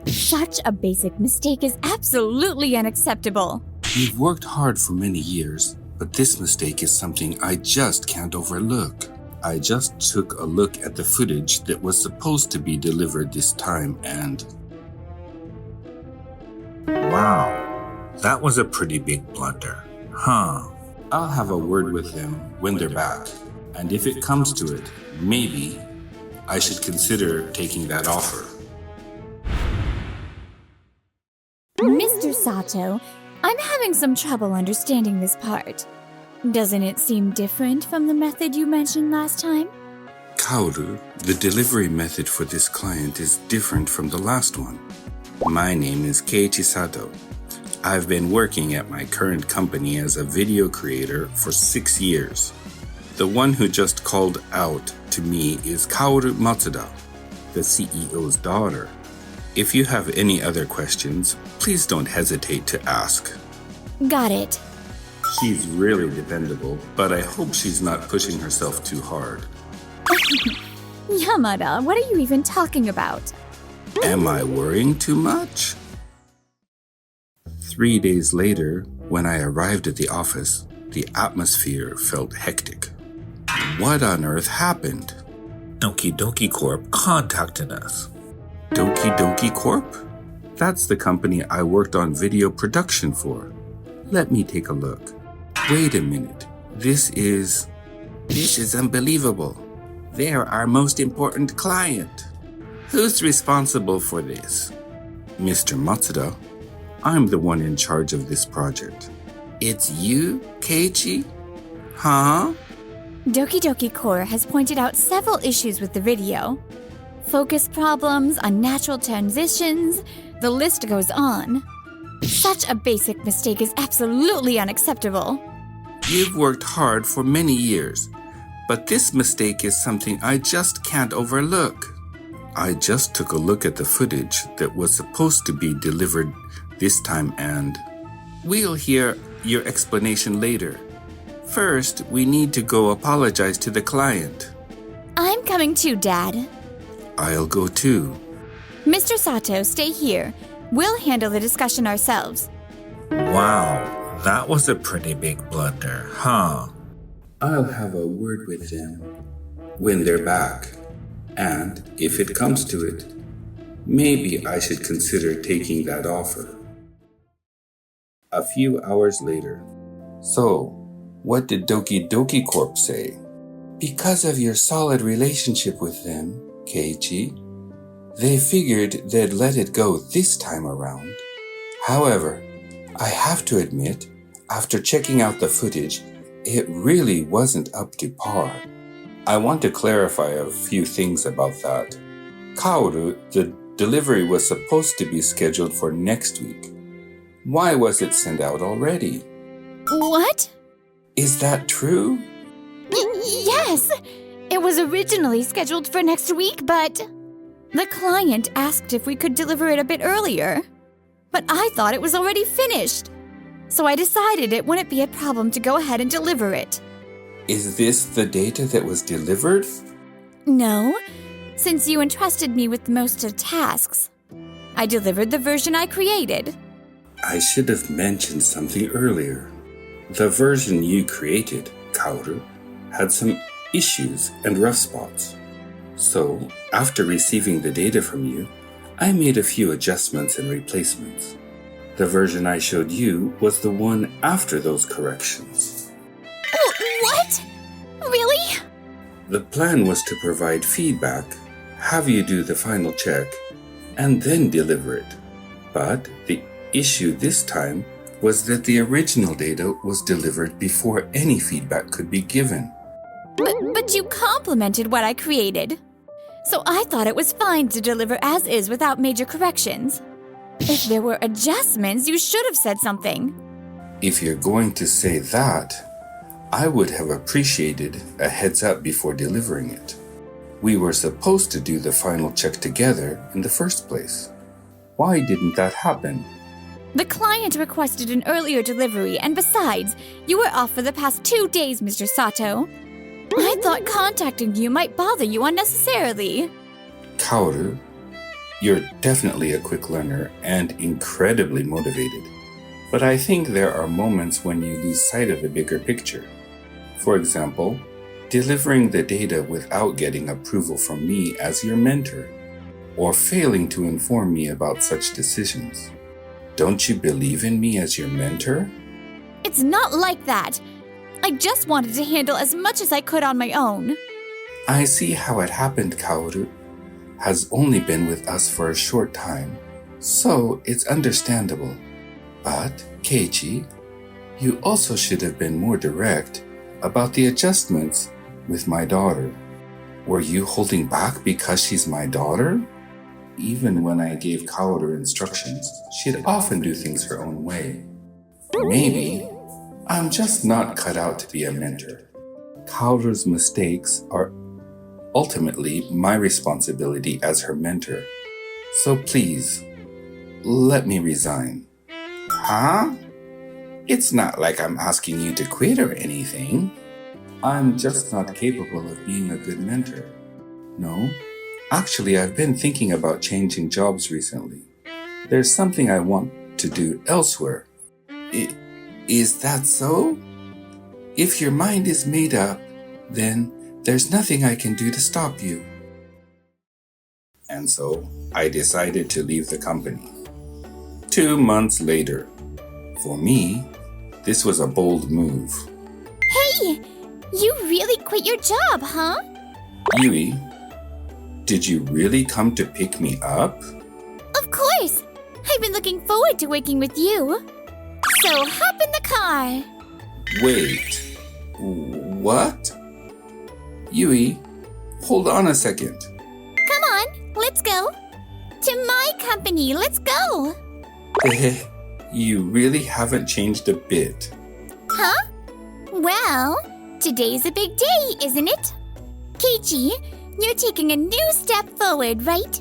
Such a basic mistake is absolutely unacceptable. You've worked hard for many years, but this mistake is something I just can't overlook. I just took a look at the footage that was supposed to be delivered this time and... Wow, that was a pretty big blunder. Huh. I'll have a word with them when they're back. And if it comes to it, maybe I should consider taking that offer. Mr. Sato, I'm having some trouble understanding this part. Doesn't it seem different from the method you mentioned last time? Kaoru, the delivery method for this client is different from the last one. My name is Keiichi Sato. I've been working at my current company as a video creator for 6 years. The one who just called out to me is Kaoru Matsuda, the CEO's daughter. If you have any other questions, please don't hesitate to ask. Got it. She's really dependable, but I hope she's not pushing herself too hard. Yamada, what are you even talking about? Am I worrying too much? 3 days later, when I arrived at the office, the atmosphere felt hectic. What on earth happened? Doki Doki Corp contacted us. Doki Doki Corp? That's the company I worked on video production for. Let me take a look. Wait a minute. This is unbelievable. They're our most important client. Who's responsible for this? Mr. Matsuda. I'm the one in charge of this project. It's you, Keiichi? Huh? Doki Doki Core has pointed out several issues with the video. Focus problems, unnatural transitions, the list goes on. Such a basic mistake is absolutely unacceptable. You've worked hard for many years, but this mistake is something I just can't overlook. I just took a look at the footage that was supposed to be delivered this time and... We'll hear your explanation later. First, we need to go apologize to the client. I'm coming too, Dad. I'll go too. Mr. Sato, stay here. We'll handle the discussion ourselves. Wow, that was a pretty big blunder, huh? I'll have a word with them when they're back. And if it comes to it, maybe I should consider taking that offer. A few hours later. So, what did Doki Doki Corp say? Because of your solid relationship with them, Keiichi, they figured they'd let it go this time around. However, I have to admit, after checking out the footage, it really wasn't up to par. I want to clarify a few things about that. Kaoru, the delivery was supposed to be scheduled for next week. Why was it sent out already? What? Is that true? Yes! It was originally scheduled for next week, but... The client asked if we could deliver it a bit earlier. But I thought it was already finished. So I decided it wouldn't be a problem to go ahead and deliver it. Is this the data that was delivered? No, since you entrusted me with most of the tasks. I delivered the version I created. I should have mentioned something earlier. The version you created, Kaoru, had some issues and rough spots. So, after receiving the data from you, I made a few adjustments and replacements. The version I showed you was the one after those corrections. What? Really? The plan was to provide feedback, have you do the final check, and then deliver it. But the issue this time was that the original data was delivered before any feedback could be given. But you complimented what I created. So I thought it was fine to deliver as is without major corrections. If there were adjustments, you should have said something. If you're going to say that, I would have appreciated a heads up before delivering it. We were supposed to do the final check together in the first place. Why didn't that happen? The client requested an earlier delivery, and besides, you were off for the past 2 days, Mr. Sato. I thought contacting you might bother you unnecessarily. Kaoru, You're definitely a quick learner and incredibly motivated. But I think there are moments when you lose sight of the bigger picture. For example, delivering the data without getting approval from me as your mentor, or failing to inform me about such decisions. Don't you believe in me as your mentor? It's not like that. I just wanted to handle as much as I could on my own. I see how it happened, Kaoru has only been with us for a short time, so it's understandable. But, Keiichi, you also should have been more direct about the adjustments with my daughter. Were you holding back because she's my daughter? Even when I gave Kaoru instructions, she'd often do things her own way. Maybe I'm just not cut out to be a mentor. Kaoru's mistakes are ultimately my responsibility as her mentor. So please, let me resign. Huh? It's not like I'm asking you to quit or anything. I'm just not capable of being a good mentor. No, actually, I've been thinking about changing jobs recently. There's something I want to do elsewhere. Is that so? If your mind is made up, then there's nothing I can do to stop you. And so, I decided to leave the company. 2 months later. For me, this was a bold move. Hey! You really quit your job, huh? Yui, did you really come to pick me up? Of course! I've been looking forward to working with you. So hop in the car. Wait, what? Yui, hold on a second. Come on, let's go. To my company, let's go. You really haven't changed a bit. Huh? Well, today's a big day, isn't it? Keiichi, you're taking a new step forward, right?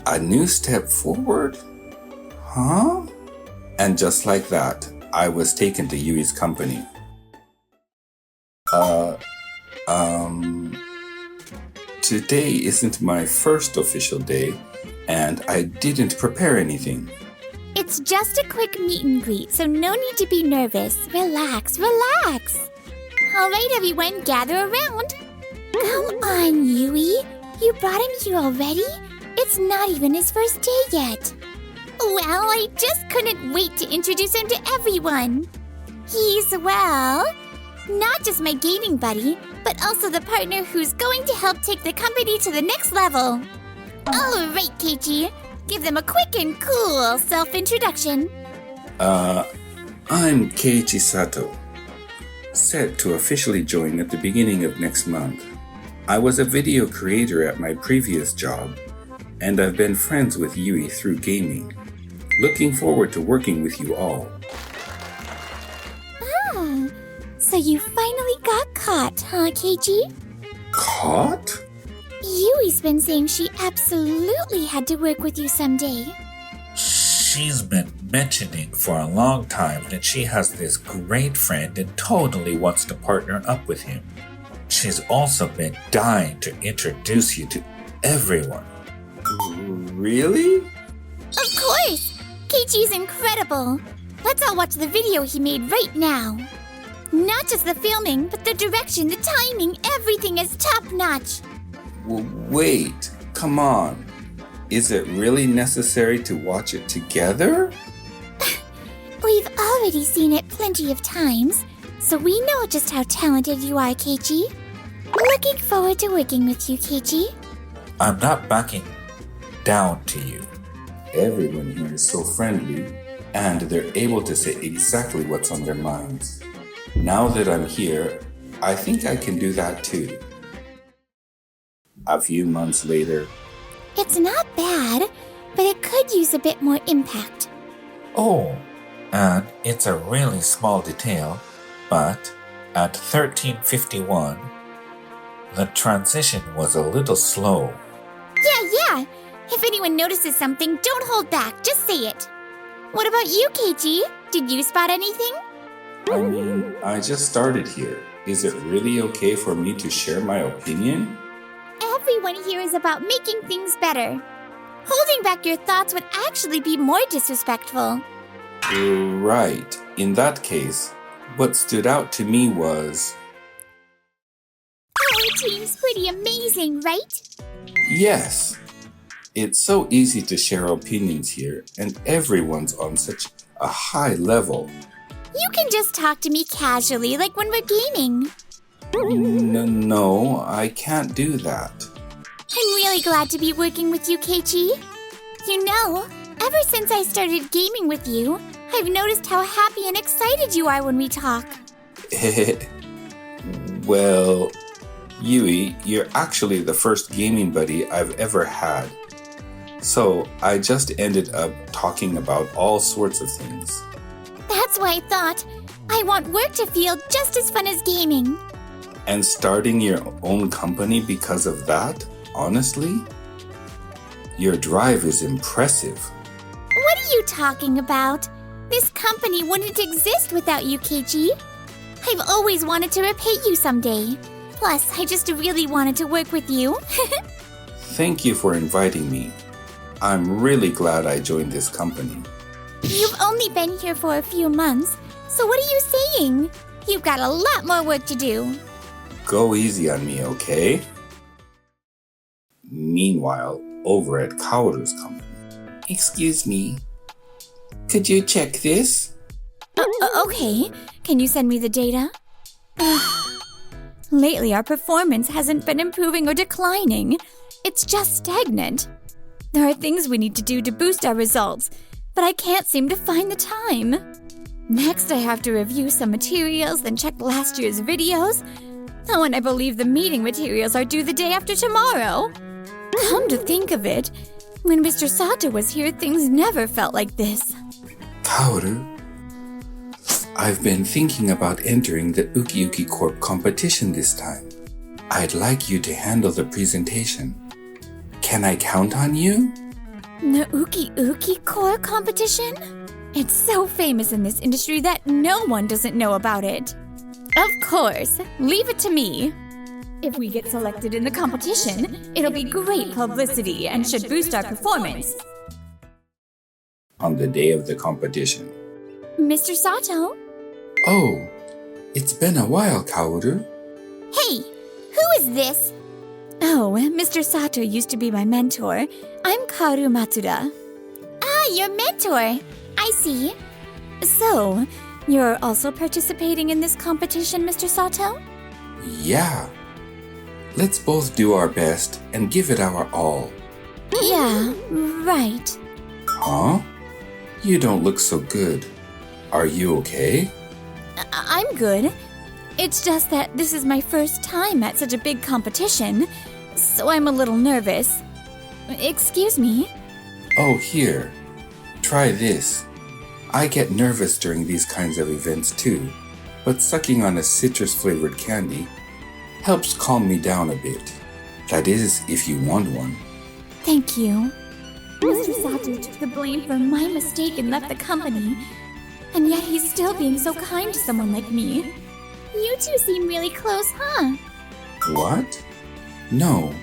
A new step forward? Huh? And just like that, I was taken to Yui's company. Today isn't my first official day, and I didn't prepare anything. It's just a quick meet and greet, so no need to be nervous. Relax, relax. All right, everyone, gather around. Come on, Yui. You brought him here already? It's not even his first day yet. Well, I just couldn't wait to introduce him to everyone. He's, well, not just my gaming buddy, but also the partner who's going to help take the company to the next level. All right, Keiichi. Give them a quick and cool self-introduction. I'm Keiichi Sato, set to officially join at the beginning of next month. I was a video creator at my previous job, and I've been friends with Yui through gaming. Looking forward to working with you all. Ah, so you finally got caught, huh, Keiichi? Caught? Yui's been saying she absolutely had to work with you someday. She's been mentioning for a long time that she has this great friend and totally wants to partner up with him. She's also been dying to introduce you to everyone. Really? Of course! Keiichi's incredible. Let's all watch the video he made right now. Not just the filming, but the direction, the timing, everything is top-notch. Wait, come on. Is it really necessary to watch it together? We've already seen it plenty of times, so we know just how talented you are, Keiichi. Looking forward to working with you, Keiichi. I'm not backing down to you. Everyone here is so friendly, and they're able to say exactly what's on their minds. Now that I'm here, I think I can do that too. A few months later. It's not bad, but it could use a bit more impact. Oh, and it's a really small detail, but at 13:51, the transition was a little slow. Yeah. If anyone notices something, don't hold back. Just say it. What about you, Keiichi? Did you spot anything? I mean, I just started here. Is it really okay for me to share my opinion? Everyone here is about making things better. Holding back your thoughts would actually be more disrespectful. Right. In that case, what stood out to me was... Our team's pretty amazing, right? Yes. It's so easy to share opinions here, and everyone's on such a high level. You can just talk to me casually, like when we're gaming. No, I can't do that. I'm really glad to be working with you, Keiichi. You know, ever since I started gaming with you, I've noticed how happy and excited you are when we talk. Well, Yui, you're actually the first gaming buddy I've ever had. So I just ended up talking about all sorts of things. That's why I thought I want work to feel just as fun as gaming. And starting your own company because of that, honestly? Your drive is impressive. What are you talking about? This company wouldn't exist without you, Keiichi. I've always wanted to repay you someday. Plus, I just really wanted to work with you. Thank you for inviting me. I'm really glad I joined this company. You've only been here for a few months, so what are you saying? You've got a lot more work to do. Go easy on me, okay? Meanwhile, over at Kaoru's company. Excuse me. Could you check this? Okay. Can you send me the data? Lately, our performance hasn't been improving or declining. It's just stagnant. There are things we need to do to boost our results, but I can't seem to find the time. Next, I have to review some materials, then check last year's videos. Oh, and I believe the meeting materials are due the day after tomorrow. Come to think of it, when Mr. Sato was here, things never felt like this. Kaoru, I've been thinking about entering the Uki Uki Corp competition this time. I'd like you to handle the presentation. Can I count on you? The Uki Uki Core competition? It's so famous in this industry that no one doesn't know about it. Of course, leave it to me. If we get selected in the competition, it'll be great publicity and should boost our performance. On the day of the competition. Mr. Sato? Oh, it's been a while, Kaoru. Hey, who is this? Oh, Mr. Sato used to be my mentor. I'm Kaoru Matsuda. Ah, your mentor. I see. So, you're also participating in this competition, Mr. Sato? Yeah. Let's both do our best and give it our all. Yeah, right. Huh? You don't look so good. Are you okay? I'm good. It's just that this is my first time at such a big competition, so I'm a little nervous. Excuse me? Oh, here. Try this. I get nervous during these kinds of events too, but sucking on a citrus-flavored candy helps calm me down a bit. That is, if you want one. Thank you. Mr. Sato took the blame for my mistake and left the company, and yet he's still being so kind to someone like me. You two seem really close, huh? What? No.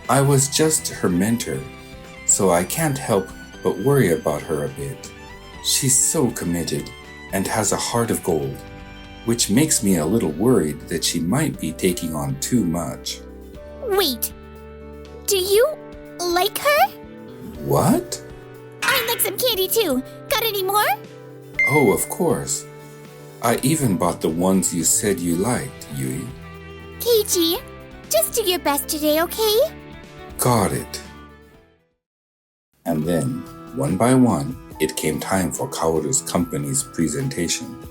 I was just her mentor, so I can't help but worry about her a bit. She's so committed and has a heart of gold, which makes me a little worried that she might be taking on too much. Wait, do you like her? What? I'd like some candy too. Got any more? Oh, of course. I even bought the ones you said you liked, Yui. Keiichi, just do your best today, okay? Got it. And then, one by one, it came time for Kaoru's company's presentation.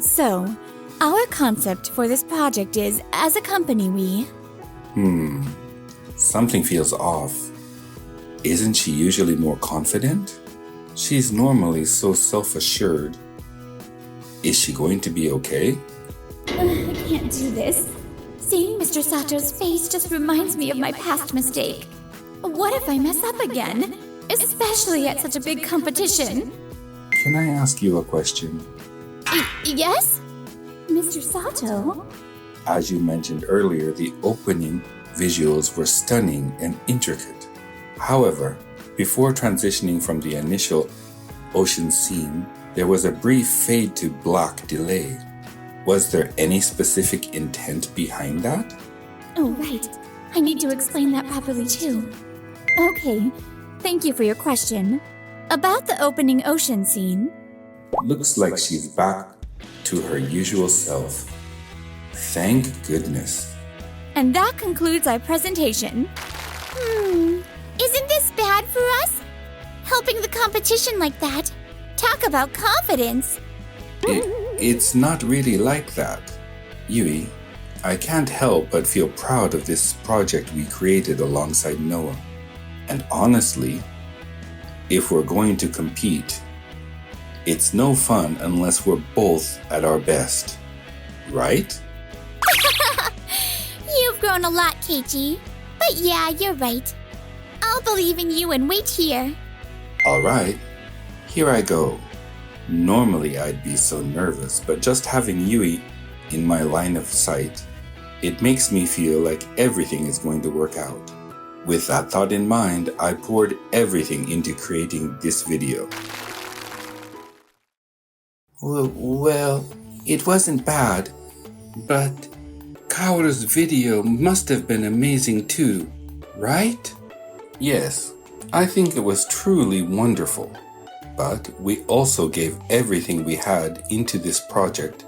So, our concept for this project is, as a company, we... Something feels off. Isn't she usually more confident? She's normally so self-assured. Is she going to be okay? I can't do this. Seeing Mr. Sato's face just reminds me of my past mistake. What if I mess up again? Especially at such a big competition. Can I ask you a question? Yes? Mr. Sato? As you mentioned earlier, the opening visuals were stunning and intricate. However, Before transitioning from the initial ocean scene, there was a brief fade to black delay. Was there any specific intent behind that? Oh, right. I need to explain that properly, too. Okay, thank you for your question. About the opening ocean scene... Looks like she's back to her usual self. Thank goodness. And that concludes our presentation. Isn't this bad for us? Helping the competition like that? Talk about confidence. It's not really like that. Yui, I can't help but feel proud of this project we created alongside Noah. And honestly, if we're going to compete, it's no fun unless we're both at our best. Right? You've grown a lot, Keiichi. But yeah, you're right. I'll believe in you and wait here. Alright, here I go. Normally I'd be so nervous, but just having Yui in my line of sight, it makes me feel like everything is going to work out. With that thought in mind, I poured everything into creating this video. Well, it wasn't bad, but Kaoru's video must have been amazing too, right? Yes, I think it was truly wonderful. But we also gave everything we had into this project,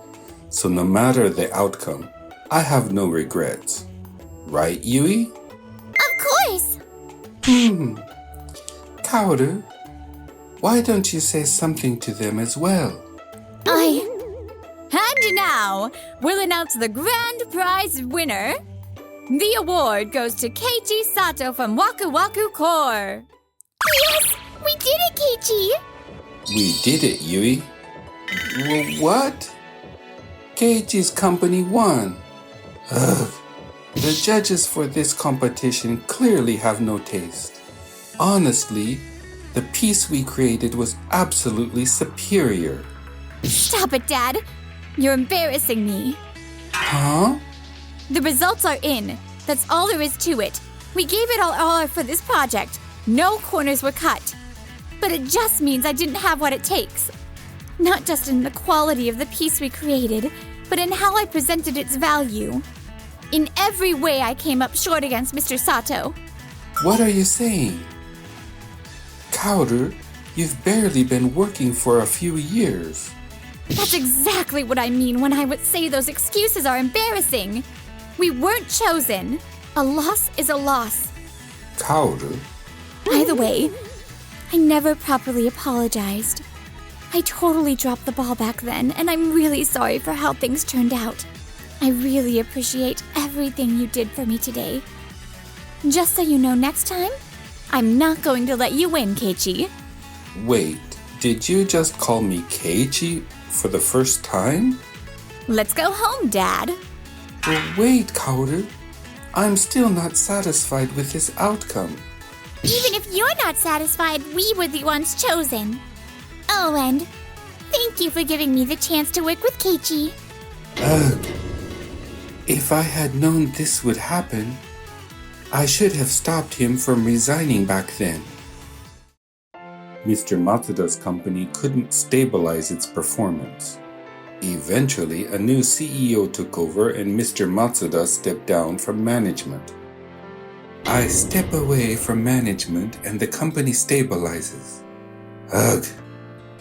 so no matter the outcome, I have no regrets. Right, Yui? Of course! Kaoru, why don't you say something to them as well? And now, we'll announce the grand prize winner. The award goes to Keiichi Sato from Waku Waku Core. Yes! We did it, Keiichi! We did it, Yui. What? Keiichi's company won. Ugh. The judges for this competition clearly have no taste. Honestly, the piece we created was absolutely superior. Stop it, Dad. You're embarrassing me. Huh? The results are in. That's all there is to it. We gave it all for this project. No corners were cut. But it just means I didn't have what it takes. Not just in the quality of the piece we created, but in how I presented its value. In every way I came up short against Mr. Sato. What are you saying? Kaoru, you've barely been working for a few years. That's exactly what I mean when I would say those excuses are embarrassing. We weren't chosen. A loss is a loss. Kaoru? By the way, I never properly apologized. I totally dropped the ball back then, and I'm really sorry for how things turned out. I really appreciate everything you did for me today. Just so you know, next time, I'm not going to let you win, Keiichi. Wait, did you just call me Keiichi for the first time? Let's go home, Dad. Wait, Kaoru. I'm still not satisfied with this outcome. Even if you're not satisfied, we were the ones chosen. Oh, and thank you for giving me the chance to work with Keiichi. Ugh. If I had known this would happen, I should have stopped him from resigning back then. Mr. Matsuda's company couldn't stabilize its performance. Eventually, a new CEO took over and Mr. Matsuda stepped down from management. I step away from management and the company stabilizes. Ugh,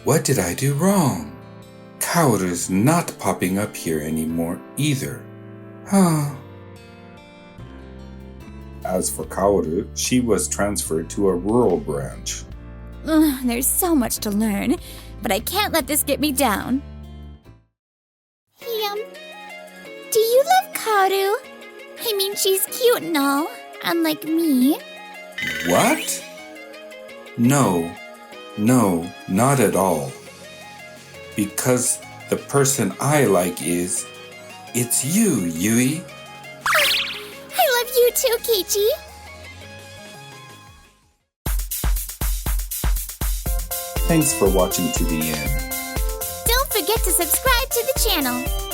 what did I do wrong? Kaoru's not popping up here anymore either. Huh. As for Kaoru, she was transferred to a rural branch. There's so much to learn, but I can't let this get me down. Hey, do you love Kaoru? I mean, she's cute and all, unlike me. What? No, not at all. Because the person I like it's you, Yui. I love you too, Keiichi. Thanks for watching to the end. Don't forget to subscribe to the channel.